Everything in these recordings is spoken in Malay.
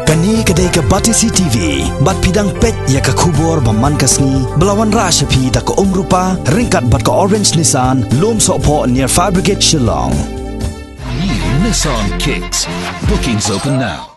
Kani kedai ke Batisi TV, bat pidang pet ya ke kubur baman kasni, belawan rashapi da ke rupa, ringkat bat ke orange Nissan, lom sokpo near Fire Brigade Shillong. New Nissan Kicks. Bookings open now.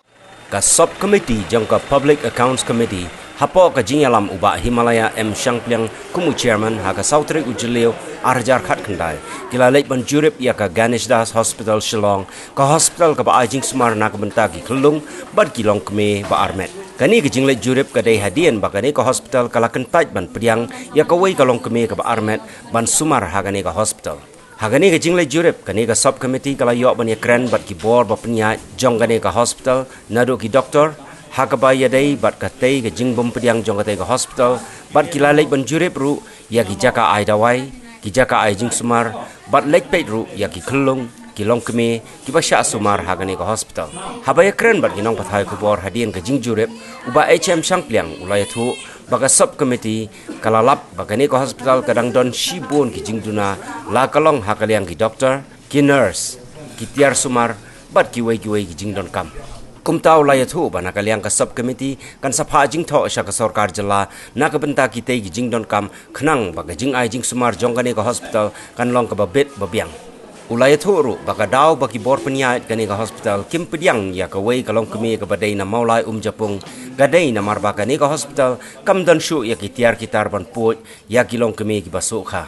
Ka subcommittee jang ka Public Accounts Committee hapo ka jingalam uba Himalaya M Shangpliang kumu chairman ha ka Sautrik Ujilio arjar khat khandai kila lek ban Jurip ya ka Ganesh Das Hospital Shillong ka hospital ka ba Jingsumar nak benta ki khulung bad kilong kme ba armet kani ka jingle Jurip ka dei hadian ba kani ka hospital kala kentaj ban pediang ya ka wei kalong kme ka ba armet ban sumar ha kani ka hospital Hagani ka jingle Jurip kani ka subcommittee kala yok ban ya kren bat ki bor ba penya jong kani ka hospital nadu ki doktor Hakabaya day bat katay ke jingbom pediang jong katay ke hospital bat kilalek ban Jurip ru ya ki jaka ai dawai ki jaka ai Jingsumar bat lek pet ru ya ki kelung kilong keme ki basya sumar hagane ke hospital habaya kren bat ginong pathai kubor hadian ke jing Jurip uba HM Shangpliang ulaya thu baga subcommittee kalalap bagane ke hospital kadang don shibon ki Jingduna la kalong hakaliang ki doktor ki nurse ki tiar sumar bat ki wei ki jingdon kam kumtau laya thu bana kaliang ka subcommittee kan sapha jingtho sha ka sarkar jala na ka benta ki tei jingdon kam khnang ba jing ai Jingsumar jongkane ka hospital kan long ka babet babiang ulaya thu ru ba ka daw ba ki bor penya kane ka hospital kim pediang ya ka wei ka long keme ka badai na maulai japung gadai na marba kane ka hospital kam dan shu ya ki tiar kitar ban poj ya ki long keme ki basu kha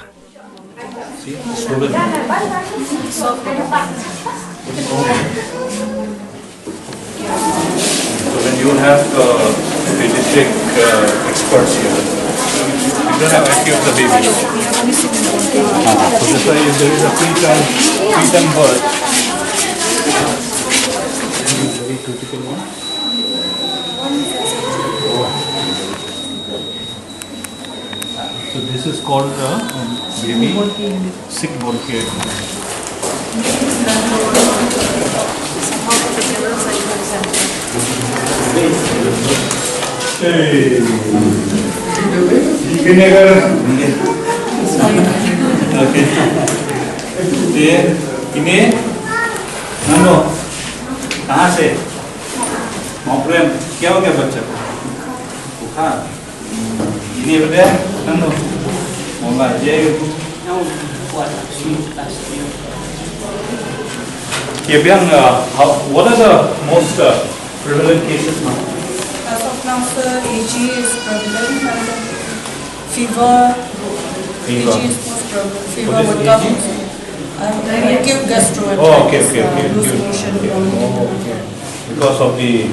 So when you have pediatric experts here, you don't have any of the babies. So that's why if there is a preterm birth, very critical one. So this is called baby sick bronchial. Hey, okay. ini, नंदो, कहाँ से? मॉपरेम, क्या हो गया बच्चा को? बुखार, ini betul, नंदो, मोला ये Kebiang, what are the most prevalent cases now? As of now, sir, AG is prevalent and fever. AG is most prevalent. Fever would come. Acute gastroenteritis. Oh, okay. Loose motion. Oh, okay. Because of the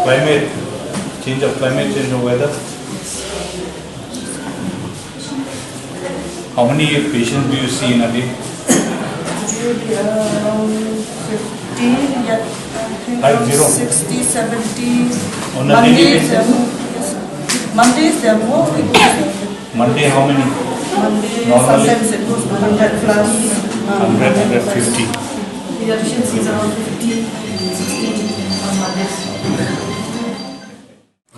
climate change of weather. How many patients do you see in a day? Around 50, yeah, I think 60, 70. On a daily basis? Mondays there are more. Monday how many? Monday Normally? sometimes it goes 100 plus. 100, 150. Pediatricians is around 50, 60 on Mondays.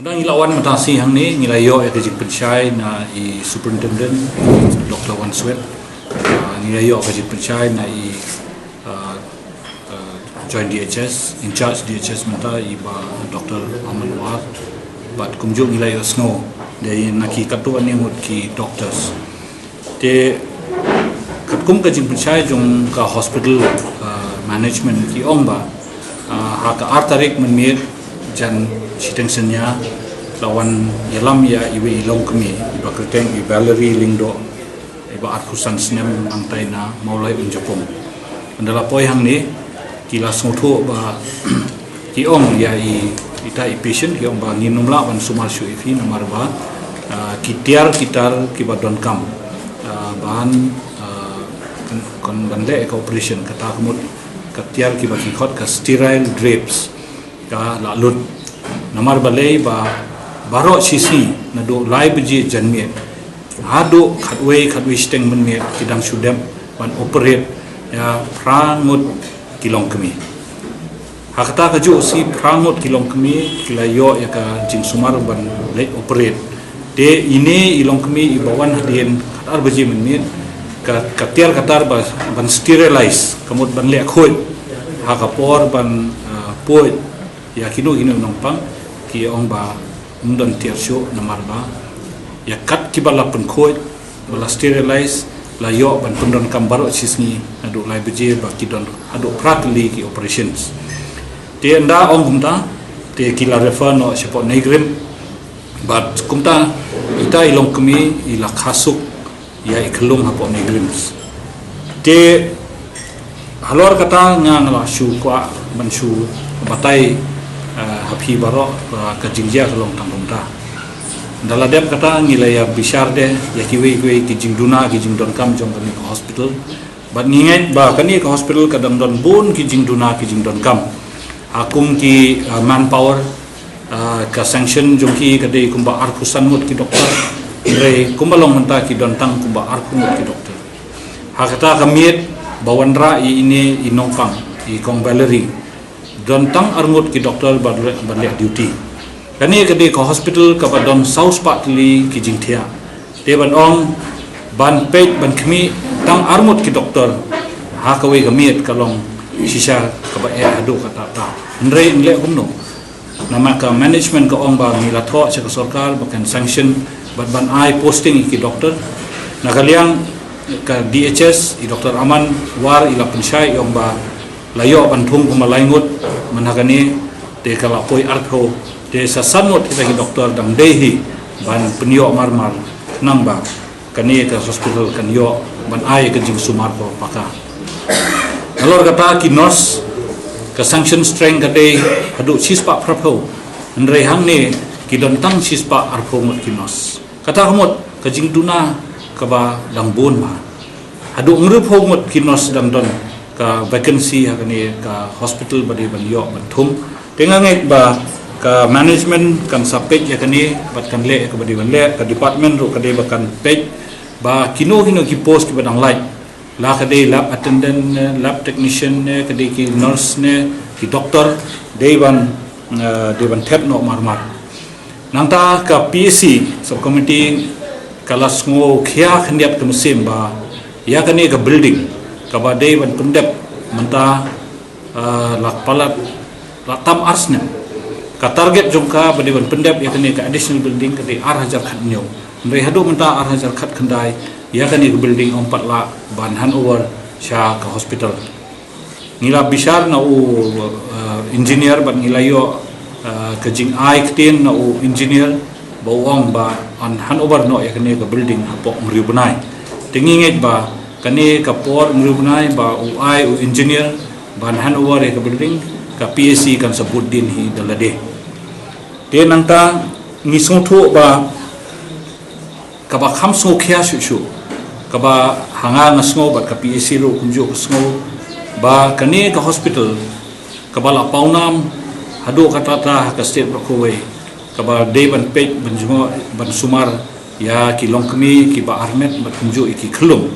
Ada ilawan matasi hang ni nilayo ya kejik pencai na I superintendent Dr. Wan Swet nilayo kejik pencai na I joint DHS in charge DHS mata iba Dr. Aman Wad but kumjuk nilayo snow dari naki katuan ni mut ki doctors te katkum kejik pencai jong ka hospital management ki ongba ha ka artarik menmir jan sitengsennya lawan yalam ya iwe ilong kemi iba kerteng I Valerie Lingdo iba arkusan senyam angtaina maulai unjapung andala poi hang ni kila sngutho ba ki ong ya ita patient ki ong ba nginumla ban sumar shu ifi namar ba kitiar kitar ki badon kam bahan kon bande ka operation kata kumut katiar ki ba Dkhot ka sterile drapes ka lalut namar balai ba baro sisi na do lai beji janmiet hado khatwei steng menmiet kidang sudam ban operate ya prangut kilong kemi hakata kaju si prangut kilong kemi kilayo ya ka Jingsumar ban le operate de ini ilong kemi ibawan hadien khatar beji menmiet ka katiar katar ban sterilize kamut ban le khoi hakapor ban poit ya kino nongpang ki ong ba don tier show namar ba ya kat ki bala pen khoi bala sterilize la yo ban pundon kam baro sisni adu lai beje ba ki don adu pratli ki operations te anda ong kumta te ki la refer no sepo negrim but kumta ita ilong kami ila khasuk ya iklung hapo negrims te halor kata ngala shu kwa manshu batai hapi baro ka jingjia kelong tangkumta daladem kata ngilaya bishar de ya kiwe ki Jingduna ki Jingdon kam jong kani ke hospital bat nginget ba kani ke hospital kadam don bun ki Jingduna ki Jingdon kam akum ki manpower ka sanction jong ki kadai kumba arkusan mut ki doktor re kumbalong menta ki don tang kumba arku mut ki doktor hakata kamiet bawanra ini inongpang i kong valerie don tang arngut ki doktor badle duty kani kadai ke hospital ka badon south partly ki Jingthia deban ong ban pej ban khmi tang armut ki doktor ha kawe kamiet kalong sisa ka ba adu kata ta nre nle kumno nama ka management ka ong ba ngila tho sa sarkar bakan sanction ban ai posting ki doktor nakaliang ka DHS i Dr. Aman war ila pensyai ong ba layo banthung kumalaingut managani te kala poi artho te sasangot kita ki doktor dang dehi ban penyo marmar nang ba kani ka hospital kan yo ban ai ka Jingsumar ko paka alor kata ki nurse ka sanction strength kate hadu sispa prapo andre hang ne ki don tang sispa arpo mot ki nurse kata hamot ka Jingduna ka ba dang bon ma hadu ngrup homot ki nurse dang don ka vacancy hakani ka hospital badi ban yo ban thum tenganget ba ka management kan sapek yakani bat kan le ka badi ban le ka department ro ka de bakan pej ba kino ki post ki badang light la ka de lab attendant lab technician ne ka de ki nurse ne ki doctor de ban tep no marmar nangta ka PSC subcommittee kalas ngo khia khndiap tumsim ba yakani ka building ka ba de ban pendep menta lak palat latam arsne ka target jongka badi ban pendep yakani ka additional building ka de 8000 khat nyo mre hadu menta 8000 khat khandai yakani ka building 4 la ban handover sha ka hospital ngila bishar na u engineer ban ngila yo ka jing ai ktin na u engineer bawang ba an handover no yakani ka building apok mribunai tinginget ba kani ka por mribunai ba u ai u engineer ban handover ka building ka PSC kan sebut din hi dalade dia nangta ngisong thu ba ka ba kham so khia shu ka ba hanga ngasngo ba ka PSC ro kunjo sngo ba kani ka hospital ka ba la paunam hadu kata ta ka state rokowe ka ba de ban pej ban jungo ban sumar ya ki longkmi ki ba armet ba kunjo iki khlum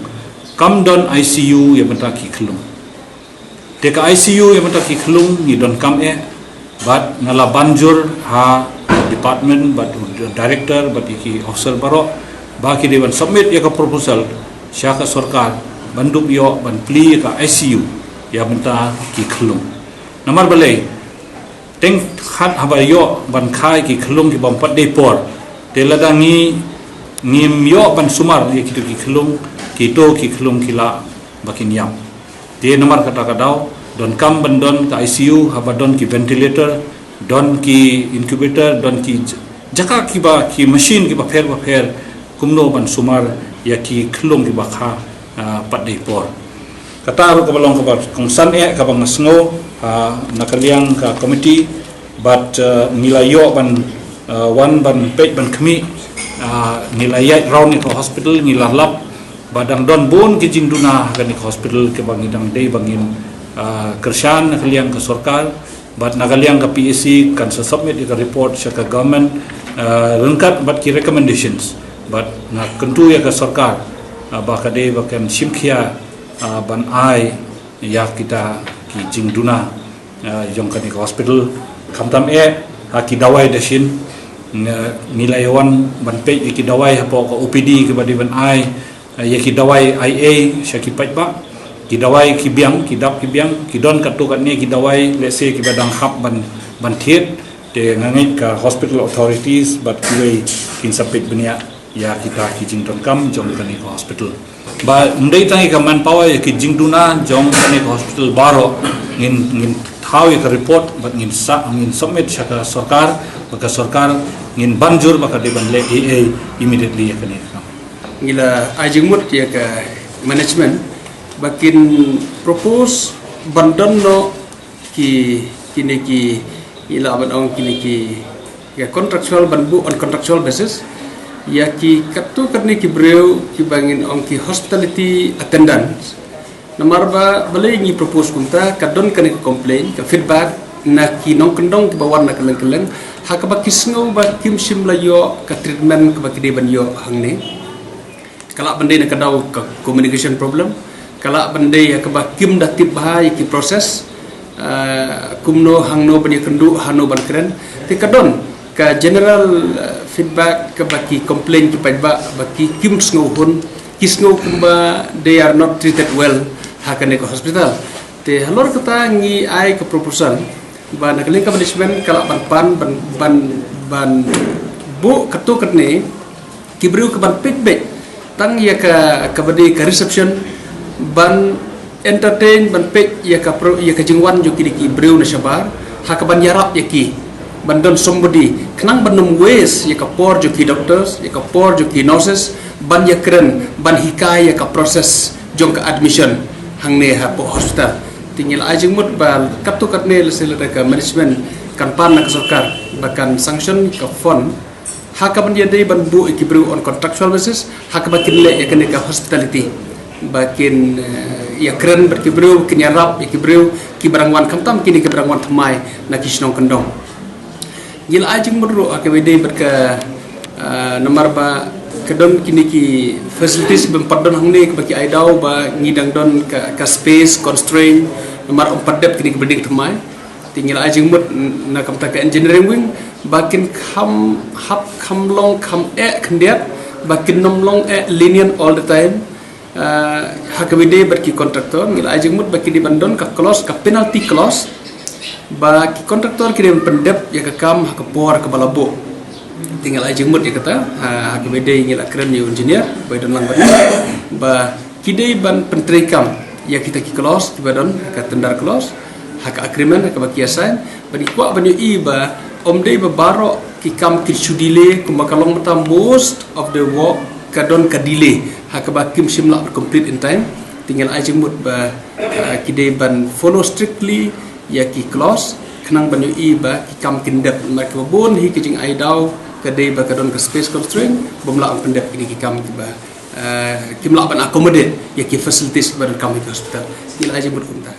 kam don ICU ya banta ki khlum te ka ICU ya banta ki khlum ni don kam but ngala banjur ha department but director but iki officer baro baki dewan submit ya ka proposal syaka sarkar banduk yo ban pli ka ICU ya benta ki khlum namar balai teng khat haba yo ban khai ki khlum ki bam pat de por te ladangi ngim yo ban sumar ya ki khlum ki to ki khlum kila bakin yam te namar kata kadau don kam bandon ka ICU haba don ki ventilator don ki incubator don ki jaka ki ba ki machine ki ba pher kumno ban sumar ya ki khlum ki ba kha pat de por kata ro ka balong ka ba kongsan ka bang sngo nakaliang ka committee but nilayo ban one ban pej ban khmi nilayai round ni hospital nilalap badang don bon ki Jingduna kan hospital ke bang idang dei bangin kershan nakaliang ka sarkar but nakaliang ka PSC kan submit ka report sa ka government rengkat but ki recommendations but na kentu ya ka sarkar ba ka dei bakan simkhia ban ai ya kita ki Jingduna jong kan hospital khamtam ki dawai dasin nilai wan ban pej ki dawai hapo ka OPD ki badi ban ai ya ki dawai IA syaki paj ba ki dawai ki biang ki dap ki biang ki don katu kat ni ki dawai let's say ki badang hap ban ban thiet te ngangai ka hospital authorities but kuai kin sapit benia ya kita ki jington kam jong kani hospital ba ndai tangi ka manpower ya ki Jingduna jong kani hospital baro ngin thau ya report but ngin submit shaka sarkar baka sarkar ngin banjur baka de ban le immediately ya kani ngila ajingmut ya ka management bakin propose bandon no ki kini ki ila ban ong kini ki ya contractual banbu on contractual basis ya ki katu karni ki breu ki bangin ong ki hospitality attendants namar ba balai ngi propose kunta kadon kani complain ka feedback na ki nong kendong ki bawan na keleng-keleng hakaba kisngo ba kim sim la yo ka treatment ka ba ki ban yo hangne kala bende na kadau ka communication problem kala bende ya ka ba kim datip bahai ki proses kumno hangno bani kendu hano ban keren te kadon ka general feedback ka baki complain ki pajba baki kim sngo hun kisngo kumba they are not treated well hakane ko hospital te halor kata ngi ai ka proposal ban nakling ka management kala ban bu katu katne kibru ka ban feedback tang ya ka badi ka reception ban entertain ban pek ya ka jingwan jo ki breu na shabar hakaban yarap ya ki bandon somebody kenang banum ways ya ka por jo ki doctors ya ka por jo ki nurses ban ya keren ban hikai ya ka proses jong ka admission hangne ha po hospital tinggal ajing mut bal kaptu katne lesel ka management kan pan na sarkar bakan sanction ka fund hakaban ya dei ban bu ki breu on contractual basis hakaban kinle ya ka hospitality bakin ya keren berkibreu kinyarap ikibreu ki barangwan kamtam kini ki barangwan thamai na kisnong kendong gil ajing mudru akbd berka nomor ba kedon kini ki facilities bempadon hangne baki aidau ba ngidang don ka space constraint nomor empadep kini ki berding thamai tinggal ajing mud na kamta ka engineering wing bakin kham long kham khendiat bakin nomlong linear all the time hakabide berki kontraktor ngil ajing mut baki di bandon ka clause ka penalty clause ba ki kontraktor kirim pendep ya ka kam hakapor ka balabo tinggal ajing mut ya kata hakabide ngil akren ni engineer ba don lang ba kidei ban pentrikam ya kita ki clause di badon ka tendar clause hak agreement ka baki assign bani kwa bani iba omdei ba baro ki kam ki sudile kumakalong mata most of the work kadon ka delay hakaba kim simla complete in time tinggal ajing mut ba kidei ban follow strictly ya ki clause kenang ban yu ba ki kam kindap mereka bon hi kijing aidau kadei ba kadon ka space constraint bomla ang pendap kini ki kam ba kimla ban accommodate ya ki facilities ban kam hospital tinggal ajing mut kunta